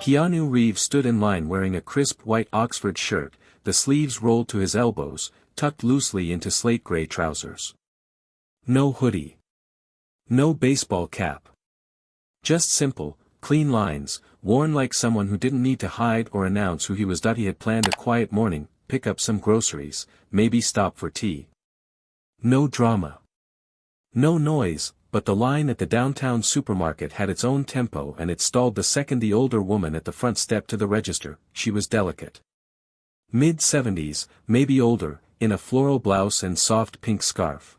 Keanu Reeves stood in line wearing a crisp white Oxford shirt, the sleeves rolled to his elbows, tucked loosely into slate-gray trousers. No hoodie. No baseball cap. Just simple, clean lines, worn like someone who didn't need to hide or announce who he was. He had planned a quiet morning, pick up some groceries, maybe stop for tea. No drama. No noise, but the line at the downtown supermarket had its own tempo, and it stalled the second the older woman at the front stepped to the register. She was delicate. Mid-70s, maybe older, in a floral blouse and soft pink scarf.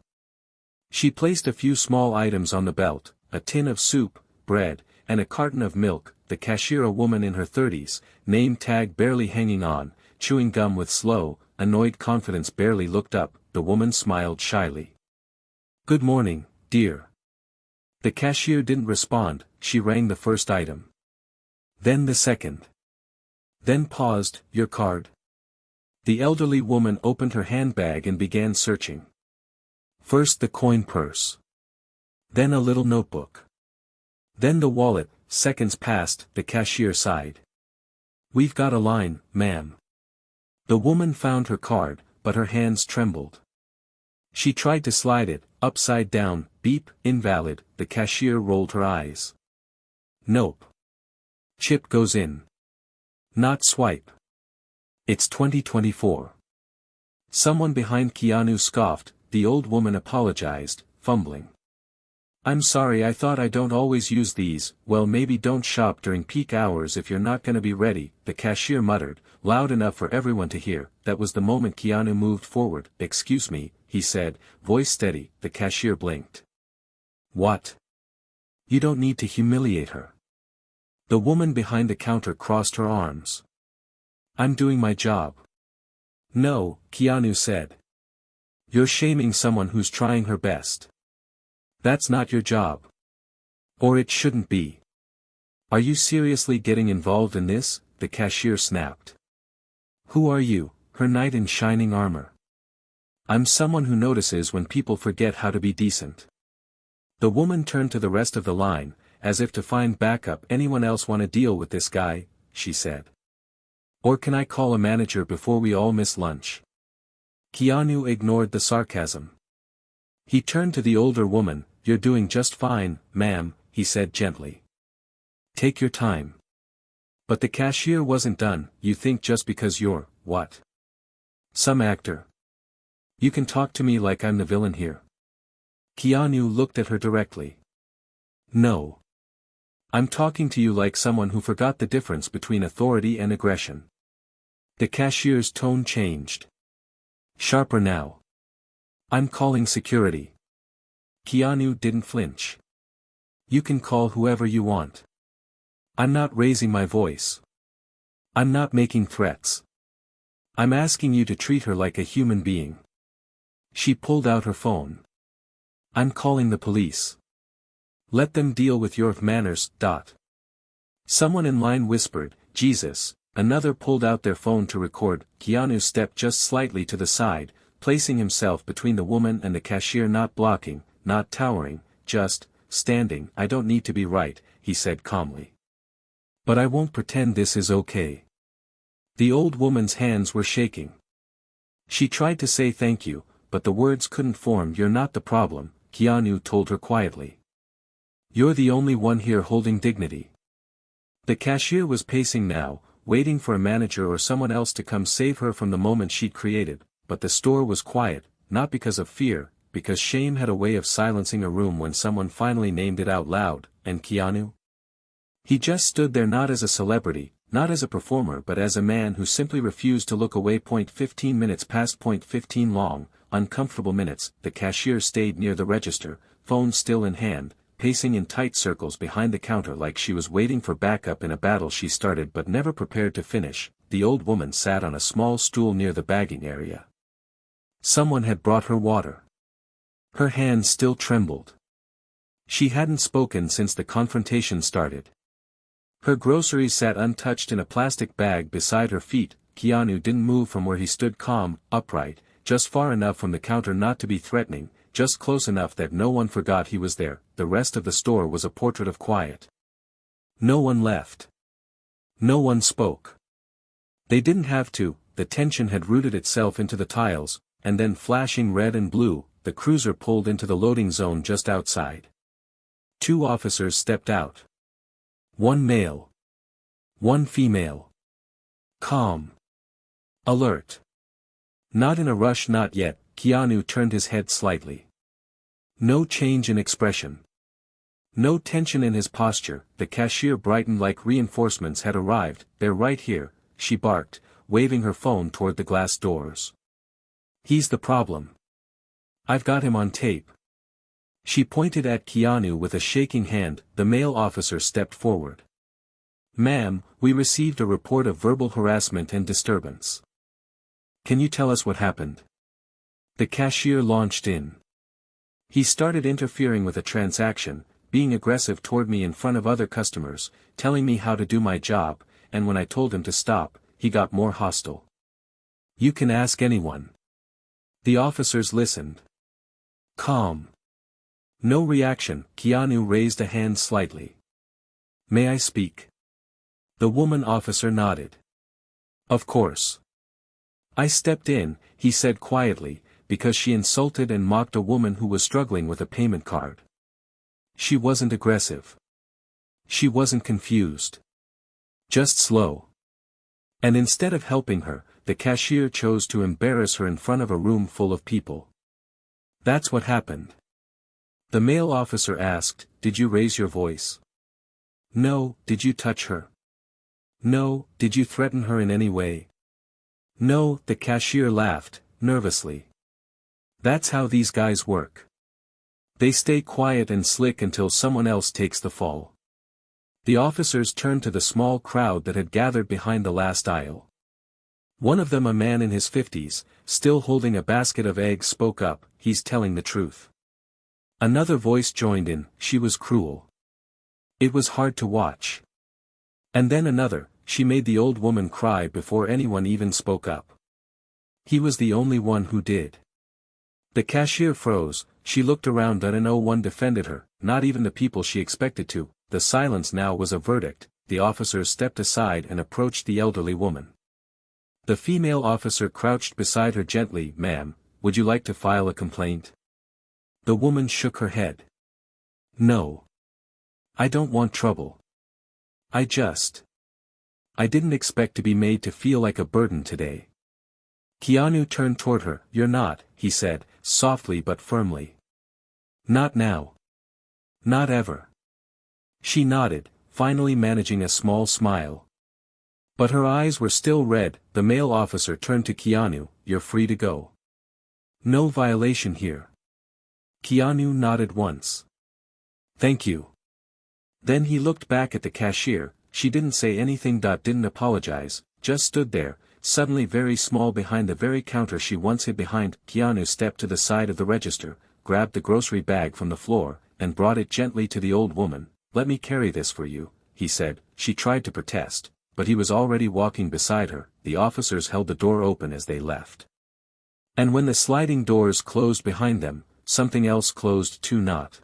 She placed a few small items on the belt, a tin of soup, bread, and a carton of milk. The cashier, a woman in her 30s, name tag barely hanging on, chewing gum with slow, annoyed confidence, barely looked up. The woman smiled shyly. "Good morning, dear." The cashier didn't respond. She rang the first item. Then the second. Then paused. "Your card?" The elderly woman opened her handbag and began searching. First the coin purse. Then a little notebook. Then the wallet. Seconds passed. The cashier sighed. "We've got a line, ma'am." The woman found her card, but her hands trembled. She tried to slide it, upside down. Beep, invalid. The cashier rolled her eyes. "Nope. Chip goes in. Not swipe. It's 2024. Someone behind Keanu scoffed. The old woman apologized, fumbling. "I'm sorry, I thought I don't always use these." "Well, maybe don't shop during peak hours if you're not gonna be ready," the cashier muttered, loud enough for everyone to hear. That was the moment Keanu moved forward. "Excuse me," he said, voice steady. The cashier blinked. "What? You don't need to humiliate her." The woman behind the counter crossed her arms. "I'm doing my job." "No," Keanu said. "You're shaming someone who's trying her best. That's not your job. Or it shouldn't be." "Are you seriously getting involved in this?" the cashier snapped. "Who are you?" Her knight in shining armor. "I'm someone who notices when people forget how to be decent." The woman turned to the rest of the line, as if to find backup. "Anyone else want to deal with this guy?" she said. "Or can I call a manager before we all miss lunch?" Keanu ignored the sarcasm. He turned to the older woman. "You're doing just fine, ma'am," he said gently. "Take your time." But the cashier wasn't done. "You think just because you're, what? Some actor? You can talk to me like I'm the villain here?" Keanu looked at her directly. "No. I'm talking to you like someone who forgot the difference between authority and aggression." The cashier's tone changed. Sharper now. "I'm calling security." Keanu didn't flinch. "You can call whoever you want. I'm not raising my voice. I'm not making threats. I'm asking you to treat her like a human being." She pulled out her phone. "I'm calling the police. Let them deal with your manners." Someone in line whispered, "Jesus." Another pulled out their phone to record. Keanu stepped just slightly to the side, placing himself between the woman and the cashier, not blocking, not towering, just standing. "I don't need to be right," he said calmly. "But I won't pretend this is okay." The old woman's hands were shaking. She tried to say thank you, but the words couldn't form. "You're not the problem," Keanu told her quietly. "You're the only one here holding dignity." The cashier was pacing now, waiting for a manager or someone else to come save her from the moment she'd created, but the store was quiet, not because of fear, because shame had a way of silencing a room when someone finally named it out loud. And Keanu? He just stood there, not as a celebrity, not as a performer, but as a man who simply refused to look away. 15 minutes passed. 15 long, uncomfortable minutes. The cashier stayed near the register, phone still in hand, pacing in tight circles behind the counter like she was waiting for backup in a battle she started but never prepared to finish. The old woman sat on a small stool near the bagging area. Someone had brought her water. Her hands still trembled. She hadn't spoken since the confrontation started. Her groceries sat untouched in a plastic bag beside her feet. Keanu didn't move from where he stood, calm, upright, just far enough from the counter not to be threatening, just close enough that no one forgot he was there. The rest of the store was a portrait of quiet. No one left. No one spoke. They didn't have to, the tension had rooted itself into the tiles, and then flashing red and blue, the cruiser pulled into the loading zone just outside. 2 officers stepped out. 1 male. 1 female. Calm. Alert. Not in a rush, not yet. Keanu turned his head slightly. No change in expression. No tension in his posture. The cashier brightened like reinforcements had arrived. They're right here, she barked, waving her phone toward the glass doors. He's the problem. I've got him on tape. She pointed at Keanu with a shaking hand. The male officer stepped forward. Ma'am, we received a report of verbal harassment and disturbance. Can you tell us what happened? The cashier launched in. He started interfering with a transaction, being aggressive toward me in front of other customers, telling me how to do my job, and when I told him to stop, he got more hostile. You can ask anyone. The officers listened. Calm. No reaction. Keanu raised a hand slightly. May I speak? The woman officer nodded. Of course. I stepped in, he said quietly, because she insulted and mocked a woman who was struggling with a payment card. She wasn't aggressive. She wasn't confused. Just slow. And instead of helping her, the cashier chose to embarrass her in front of a room full of people. That's what happened. The male officer asked, did you raise your voice? No. Did you touch her? No. Did you threaten her in any way? No. The cashier laughed, nervously. That's how these guys work. They stay quiet and slick until someone else takes the fall. The officers turned to the small crowd that had gathered behind the last aisle. One of them, a man in his 50s, still holding a basket of eggs, spoke up, he's telling the truth. Another voice joined in, she was cruel. It was hard to watch. And then another, she made the old woman cry before anyone even spoke up. He was the only one who did. The cashier froze, she looked around and no one defended her, not even the people she expected to. The silence now was a verdict. The officers stepped aside and approached the elderly woman. The female officer crouched beside her gently. Ma'am, would you like to file a complaint? The woman shook her head. No. I don't want trouble. I didn't expect to be made to feel like a burden today. Keanu turned toward her. You're not, he said, softly but firmly. Not now. Not ever. She nodded, finally managing a small smile. But her eyes were still red. The male officer turned to Keanu. You're free to go. No violation here. Keanu nodded once. Thank you. Then he looked back at the cashier. She didn't say anything. Didn't apologize, just stood there, suddenly very small behind the very counter she once hid behind. Keanu stepped to the side of the register, grabbed the grocery bag from the floor, and brought it gently to the old woman. Let me carry this for you, he said. She tried to protest, but he was already walking beside her. The officers held the door open as they left. And when the sliding doors closed behind them, something else closed too. Not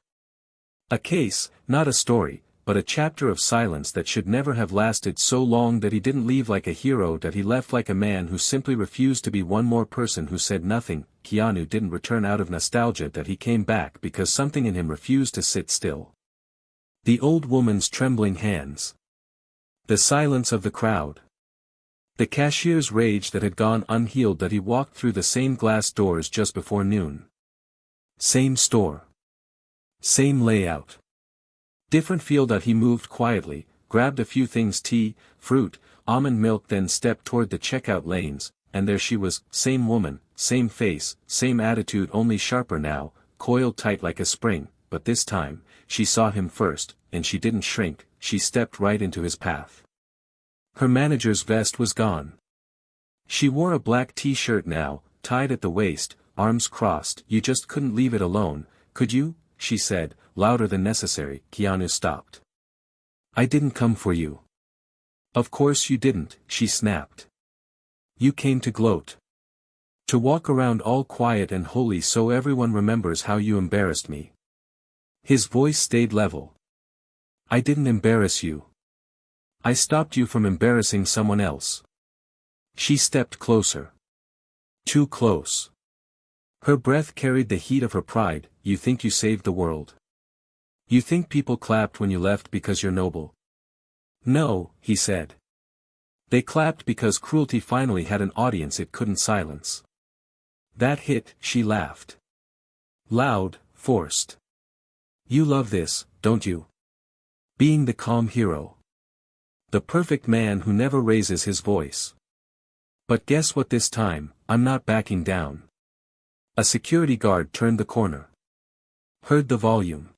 a case, not a story, but a chapter of silence that should never have lasted so long. That he didn't leave like a hero, that he left like a man who simply refused to be one more person who said nothing. Keanu didn't return out of nostalgia, that he came back because something in him refused to sit still. The old woman's trembling hands. The silence of the crowd. The cashier's rage that had gone unhealed. That he walked through the same glass doors just before noon. Same store. Same layout. Different feel. That he moved quietly, grabbed a few things, tea, fruit, almond milk, then stepped toward the checkout lanes, and there she was, same woman, same face, same attitude, only sharper now, coiled tight like a spring. But this time, she saw him first, and she didn't shrink. She stepped right into his path. Her manager's vest was gone. She wore a black t-shirt now, tied at the waist, arms crossed. You just couldn't leave it alone, could you? She said, louder than necessary. Keanu stopped. I didn't come for you. Of course you didn't, she snapped. You came to gloat. To walk around all quiet and holy so everyone remembers how you embarrassed me. His voice stayed level. I didn't embarrass you. I stopped you from embarrassing someone else. She stepped closer. Too close. Her breath carried the heat of her pride. You think you saved the world? You think people clapped when you left because you're noble? No, he said. They clapped because cruelty finally had an audience it couldn't silence. That hit, she laughed. Loud, forced. You love this, don't you? Being the calm hero. The perfect man who never raises his voice. But guess what this time, I'm not backing down. A security guard turned the corner. Heard the volume.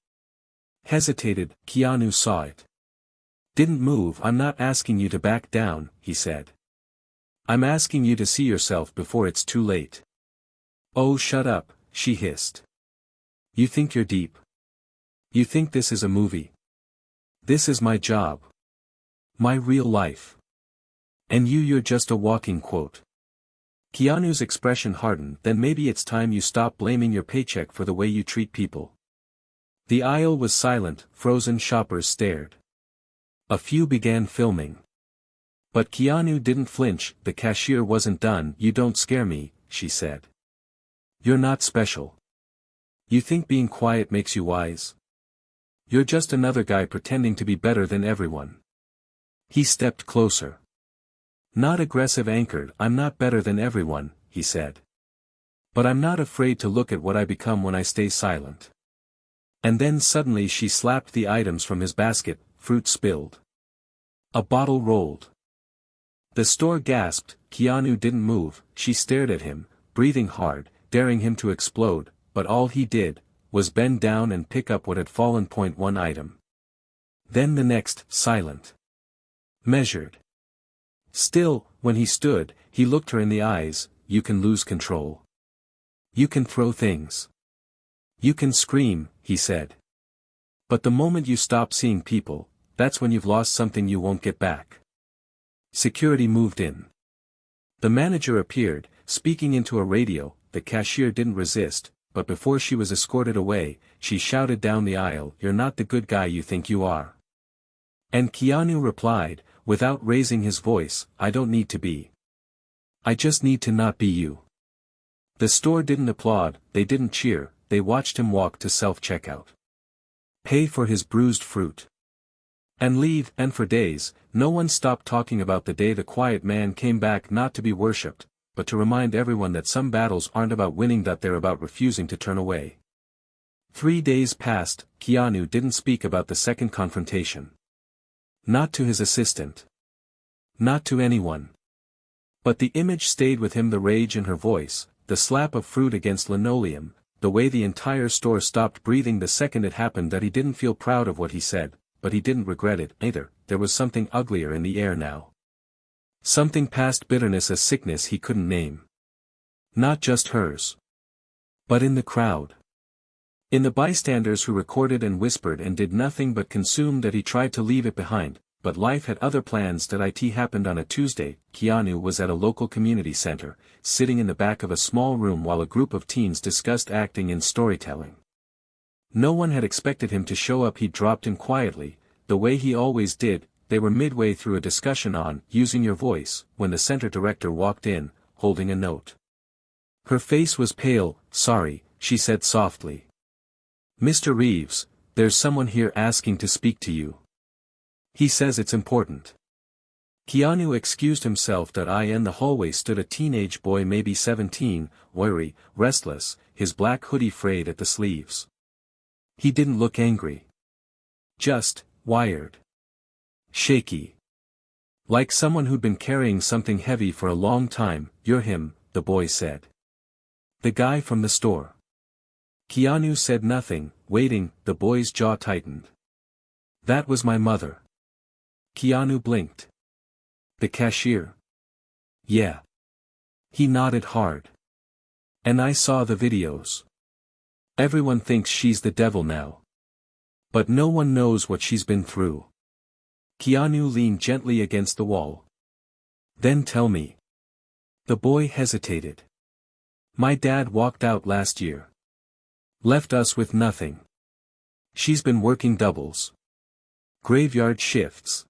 Hesitated, Keanu saw it. Didn't move. I'm not asking you to back down, he said. I'm asking you to see yourself before it's too late. Oh, shut up, she hissed. You think you're deep? You think this is a movie? This is my job. My real life. And you're just a walking quote. Keanu's expression hardened. Then maybe it's time you stop blaming your paycheck for the way you treat people. The aisle was silent, frozen shoppers stared. A few began filming. But Keanu didn't flinch. The cashier wasn't done. You don't scare me, she said. You're not special. You think being quiet makes you wise? You're just another guy pretending to be better than everyone. He stepped closer. Not aggressive, anchored. I'm not better than everyone, he said. But I'm not afraid to look at what I become when I stay silent. And then suddenly she slapped the items from his basket. Fruit spilled. A bottle rolled. The store gasped. Keanu didn't move. She stared at him, breathing hard, daring him to explode, but all he did was bend down and pick up what had fallen. One item. Then the next, silent. Measured. Still, when he stood, he looked her in the eyes. You can lose control. You can throw things. You can scream, he said. But the moment you stop seeing people, that's when you've lost something you won't get back. Security moved in. The manager appeared, speaking into a radio. The cashier didn't resist, but before she was escorted away, she shouted down the aisle, you're not the good guy you think you are. And Keanu replied, without raising his voice, I don't need to be. I just need to not be you. The store didn't applaud, they didn't cheer, they watched him walk to self-checkout. Pay for his bruised fruit. And leave. And for days, no one stopped talking about the day the quiet man came back, not to be worshipped, but to remind everyone that some battles aren't about winning, that they're about refusing to turn away. 3 days passed. Keanu didn't speak about the second confrontation. Not to his assistant. Not to anyone. But the image stayed with him, the rage in her voice, the slap of fruit against linoleum, the way the entire store stopped breathing the second it happened. That he didn't feel proud of what he said, but he didn't regret it either. There was something uglier in the air now. Something past bitterness, a sickness he couldn't name. Not just hers. But in the crowd. In the bystanders who recorded and whispered and did nothing but consume. That he tried to leave it behind, but life had other plans. That it happened on a Tuesday. Keanu was at a local community center, sitting in the back of a small room while a group of teens discussed acting and storytelling. No one had expected him to show up. He dropped in quietly, the way he always did. They were midway through a discussion on using your voice, when the center director walked in, holding a note. Her face was pale. Sorry, she said softly. Mr. Reeves, there's someone here asking to speak to you. He says it's important. Keanu excused himself. In the hallway stood a teenage boy, maybe 17, wiry, restless, his black hoodie frayed at the sleeves. He didn't look angry. Just wired. Shaky. Like someone who'd been carrying something heavy for a long time. You're him, the boy said. The guy from the store. Keanu said nothing, waiting. The boy's jaw tightened. That was my mother. Keanu blinked. The cashier? Yeah. He nodded hard. And I saw the videos. Everyone thinks she's the devil now. But no one knows what she's been through. Keanu leaned gently against the wall. Then tell me. The boy hesitated. My dad walked out last year. Left us with nothing. She's been working doubles. Graveyard shifts.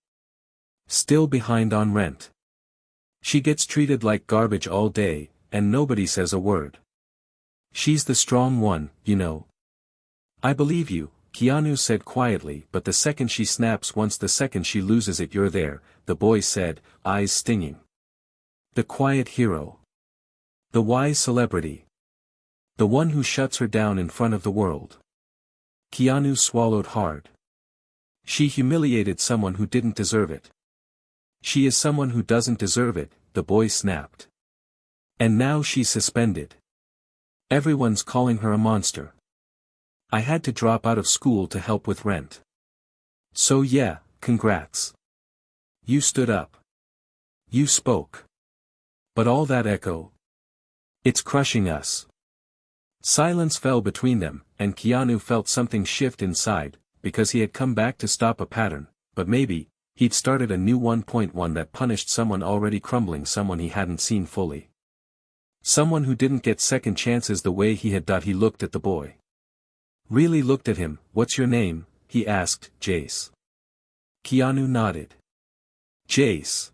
Still behind on rent. She gets treated like garbage all day, and nobody says a word. She's the strong one, you know. I believe you, Keanu said quietly, but the second she snaps once, the second she loses it, you're there, the boy said, eyes stinging. The quiet hero. The wise celebrity. The one who shuts her down in front of the world. Keanu swallowed hard. She humiliated someone who didn't deserve it. She is someone who doesn't deserve it, the boy snapped. And now she's suspended. Everyone's calling her a monster. I had to drop out of school to help with rent. So yeah, congrats. You stood up. You spoke. But all that echo. It's crushing us. Silence fell between them, and Keanu felt something shift inside, because he had come back to stop a pattern, but maybe, he'd started a new 1.1 that punished someone already crumbling, someone he hadn't seen fully. Someone who didn't get second chances the way he had. He looked at the boy. Really looked at him. What's your name? He asked. Jace. Keanu nodded. Jace.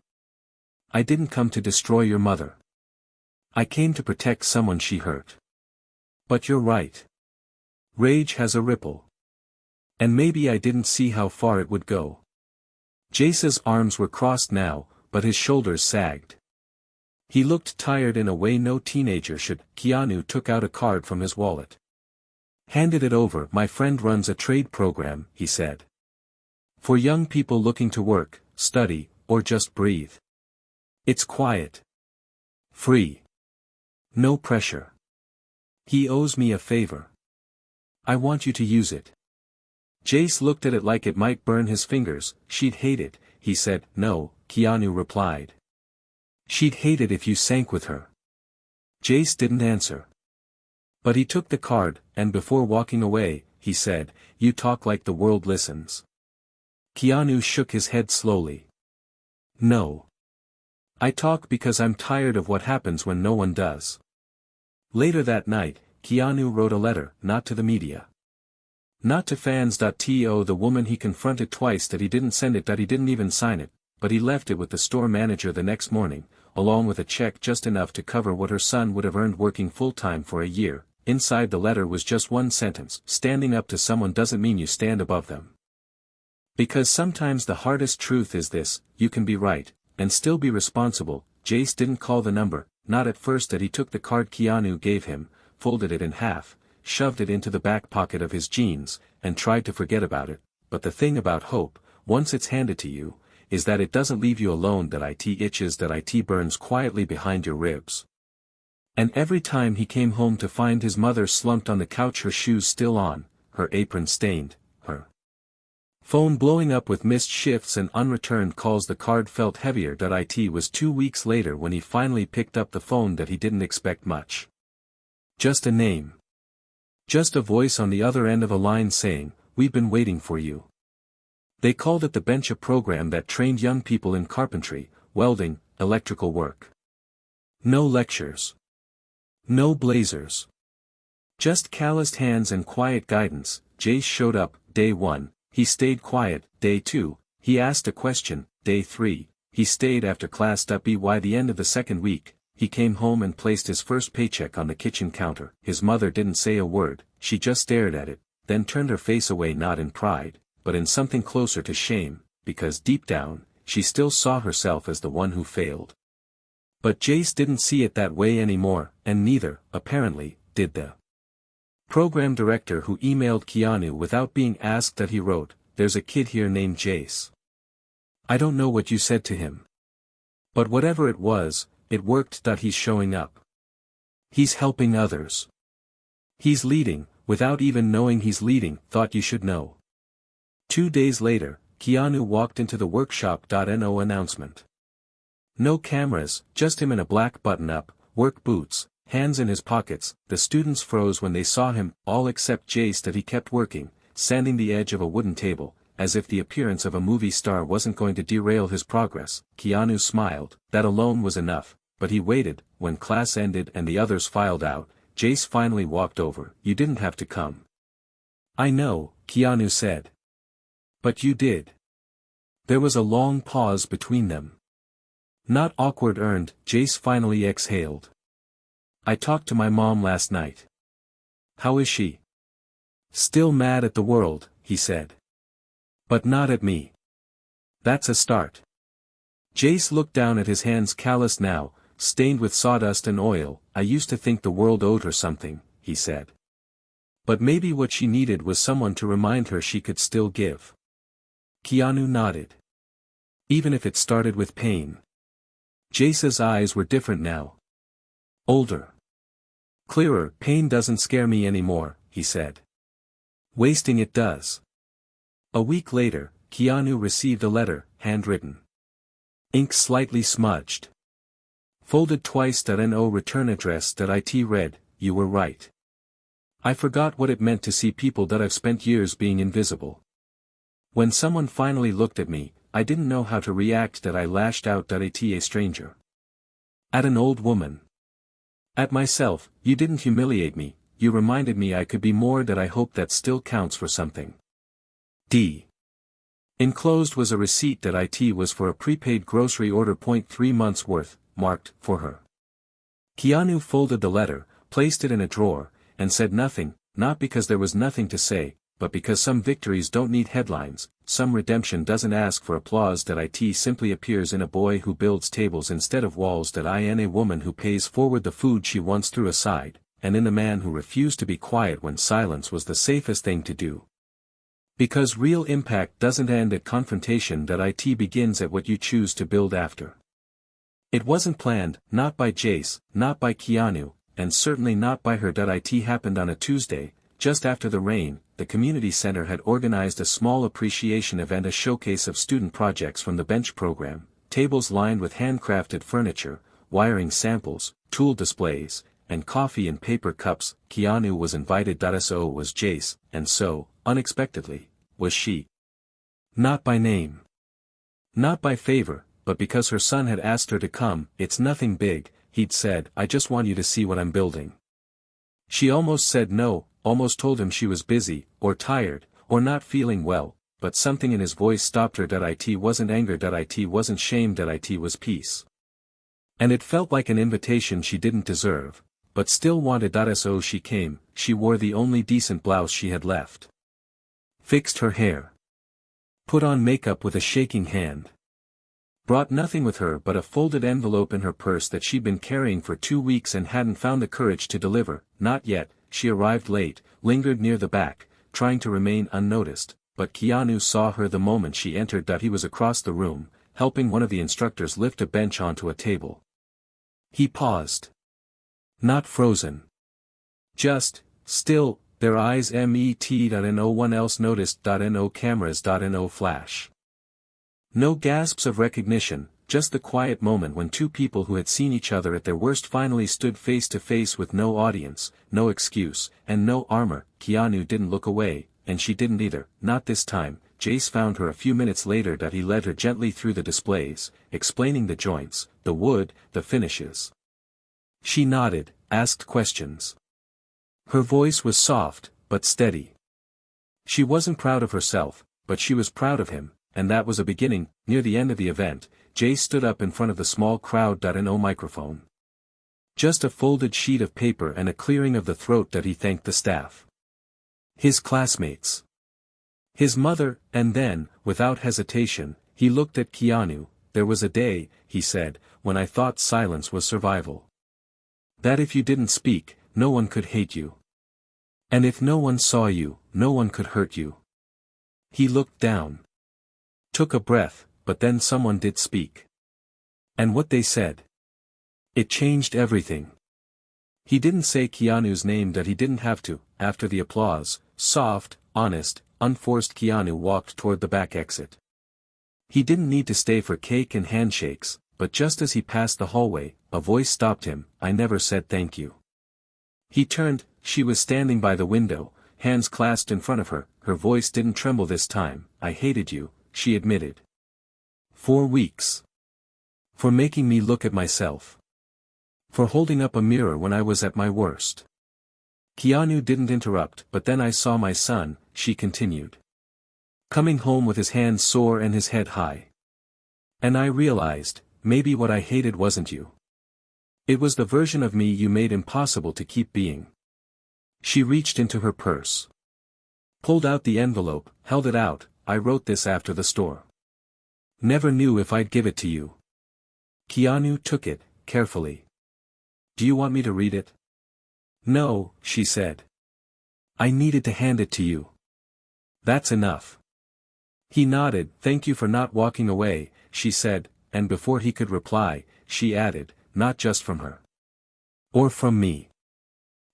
I didn't come to destroy your mother. I came to protect someone she hurt. But you're right. Rage has a ripple. And maybe I didn't see how far it would go. Jace's arms were crossed now, but his shoulders sagged. He looked tired in a way no teenager should. Keanu took out a card from his wallet. Handed it over. My friend runs a trade program, he said. For young people looking to work, study, or just breathe. It's quiet. Free. No pressure. He owes me a favor. I want you to use it. Jace looked at it like it might burn his fingers. She'd hate it, he said. No, Keanu replied. She'd hate it if you sank with her. Jace didn't answer. But he took the card, and before walking away, he said, you talk like the world listens. Keanu shook his head slowly. No. I talk because I'm tired of what happens when no one does. Later that night, Keanu wrote a letter, not to the media. Not to fans. To the woman he confronted twice. That he didn't send it. That he didn't even sign it, but he left it with the store manager the next morning, along with a check just enough to cover what her son would have earned working full-time for a year. Inside the letter was just one sentence: standing up to someone doesn't mean you stand above them. Because sometimes the hardest truth is this: you can be right, and still be responsible. Jace didn't call the number, not at first. That he took the card Keanu gave him, folded it in half, shoved it into the back pocket of his jeans, and tried to forget about it. But the thing about hope, once it's handed to you, is that it doesn't leave you alone. That it itches, that it burns quietly behind your ribs. And every time he came home to find his mother slumped on the couch, her shoes still on, her apron stained, her phone blowing up with missed shifts and unreturned calls, the card felt heavier. It was 2 weeks later when he finally picked up the phone. That he didn't expect much. Just a name. Just a voice on the other end of a line saying, we've been waiting for you. They called it the bench, a program that trained young people in carpentry, welding, electrical work. No lectures. No blazers. Just calloused hands and quiet guidance. Jace showed up. Day 1, he stayed quiet. Day 2, he asked a question. Day 3, he stayed after class. By the end of the second week, he came home and placed his first paycheck on the kitchen counter. His mother didn't say a word. She just stared at it, then turned her face away, not in pride, but in something closer to shame, because deep down, she still saw herself as the one who failed. But Jace didn't see it that way anymore, and neither, apparently, did the program director who emailed Keanu without being asked. That he wrote, there's a kid here named Jace. I don't know what you said to him. But whatever it was, it worked. He's showing up. He's helping others. He's leading, without even knowing he's leading. Thought you should know. 2 days later, Keanu walked into the workshop. No announcement. No cameras, just him in a black button-up, work boots, hands in his pockets. The students froze when they saw him, all except Jace. That he kept working, sanding the edge of a wooden table, as if the appearance of a movie star wasn't going to derail his progress. Keanu smiled. That alone was enough, but he waited. When class ended and the others filed out, Jace finally walked over. You didn't have to come. I know, Keanu said. But you did. There was a long pause between them. Not awkward earned, Jace finally exhaled. I talked to my mom last night. How is she? Still mad at the world, he said. But not at me. That's a start. Jace looked down at his hands, calloused now, stained with sawdust and oil. I used to think the world owed her something, he said. But maybe what she needed was someone to remind her she could still give. Keanu nodded. Even if it started with pain. Jace's eyes were different now. Older. Clearer. Pain doesn't scare me anymore, he said. Wasting it does. A week later, Keanu received a letter, handwritten. Ink slightly smudged. Folded twice. No return address. It read, you were right. I forgot what it meant to see people that I've spent years being invisible. When someone finally looked at me, I didn't know how to react. I lashed out. At a stranger. At an old woman. At myself. You didn't humiliate me, you reminded me I could be more. I hope that still counts for something. D. Enclosed was a receipt. It was for a prepaid grocery order. 3 months worth, marked, for her. Keanu folded the letter, placed it in a drawer, and said nothing, not because there was nothing to say, but because some victories don't need headlines, some redemption doesn't ask for applause. It simply appears in a boy who builds tables instead of walls. In a woman who pays forward the food she once threw aside, and in the man who refused to be quiet when silence was the safest thing to do. Because real impact doesn't end at confrontation. It begins at what you choose to build after. It wasn't planned, not by Jace, not by Keanu, and certainly not by her. It happened on a Tuesday, just after the rain. The community center had organized a small appreciation event, a showcase of student projects from the bench program, tables lined with handcrafted furniture, wiring samples, tool displays, and coffee in paper cups. Keanu was invited. So was Jace, and so, unexpectedly, was she. Not by name. Not by favor, but because her son had asked her to come. It's nothing big, he'd said, I just want you to see what I'm building. She almost said no, almost told him she was busy, or tired, or not feeling well, but something in his voice stopped her. It wasn't anger. It wasn't shame. It was peace. And it felt like an invitation she didn't deserve, but still wanted. So she came. She wore the only decent blouse she had left. Fixed her hair. Put on makeup with a shaking hand. Brought nothing with her but a folded envelope in her purse that she'd been carrying for 2 weeks and hadn't found the courage to deliver. Not yet. She arrived late, lingered near the back, trying to remain unnoticed, but Keanu saw her the moment she entered. He was across the room, helping one of the instructors lift a bench onto a table. He paused. Not frozen. Just, still, their eyes met. No one else noticed. No cameras. No flash. No gasps of recognition, just the quiet moment when two people who had seen each other at their worst finally stood face to face with no audience, no excuse, and no armor. Keanu didn't look away, and she didn't either, not this time. Jace found her a few minutes later. He led her gently through the displays, explaining the joints, the wood, the finishes. She nodded, asked questions. Her voice was soft, but steady. She wasn't proud of herself, but she was proud of him, and that was a beginning. Near the end of the event, Jace stood up in front of the small crowd. No microphone. Just a folded sheet of paper and a clearing of the throat. He thanked the staff. His classmates. His mother, and then, without hesitation, he looked at Keanu. There was a day, he said, when I thought silence was survival. That if you didn't speak, no one could hate you. And if no one saw you, no one could hurt you. He looked down. Took a breath, but then someone did speak. And what they said. It changed everything. He didn't say Keanu's name. He didn't have to. After the applause, soft, honest, unforced, Keanu walked toward the back exit. He didn't need to stay for cake and handshakes, but just as he passed the hallway, a voice stopped him. I never said thank you. He turned. She was standing by the window, hands clasped in front of her. Her voice didn't tremble this time. I hated you, she admitted. 4 weeks. For making me look at myself. For holding up a mirror when I was at my worst. Keanu didn't interrupt. But then I saw my son, she continued. Coming home with his hands sore and his head high. And I realized, maybe what I hated wasn't you. It was the version of me you made impossible to keep being. She reached into her purse. Pulled out the envelope, held it out. I wrote this after the store. Never knew if I'd give it to you. Keanu took it, carefully. Do you want me to read it? No, she said. I needed to hand it to you. That's enough. He nodded. Thank you for not walking away, she said, and before he could reply, she added, not just from her. Or from me.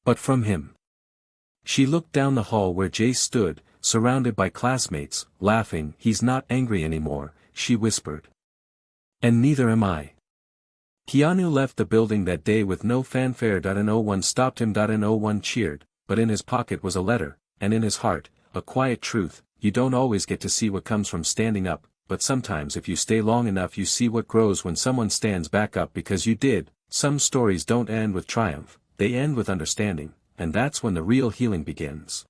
But from him. She looked down the hall where Jay stood, surrounded by classmates, laughing. He's not angry anymore, she whispered. And neither am I. Keanu left the building that day with no fanfare. No one stopped him. No one cheered, but in his pocket was a letter, and in his heart, a quiet truth. You don't always get to see what comes from standing up, but sometimes if you stay long enough you see what grows when someone stands back up because you did. Some stories don't end with triumph, they end with understanding, and that's when the real healing begins.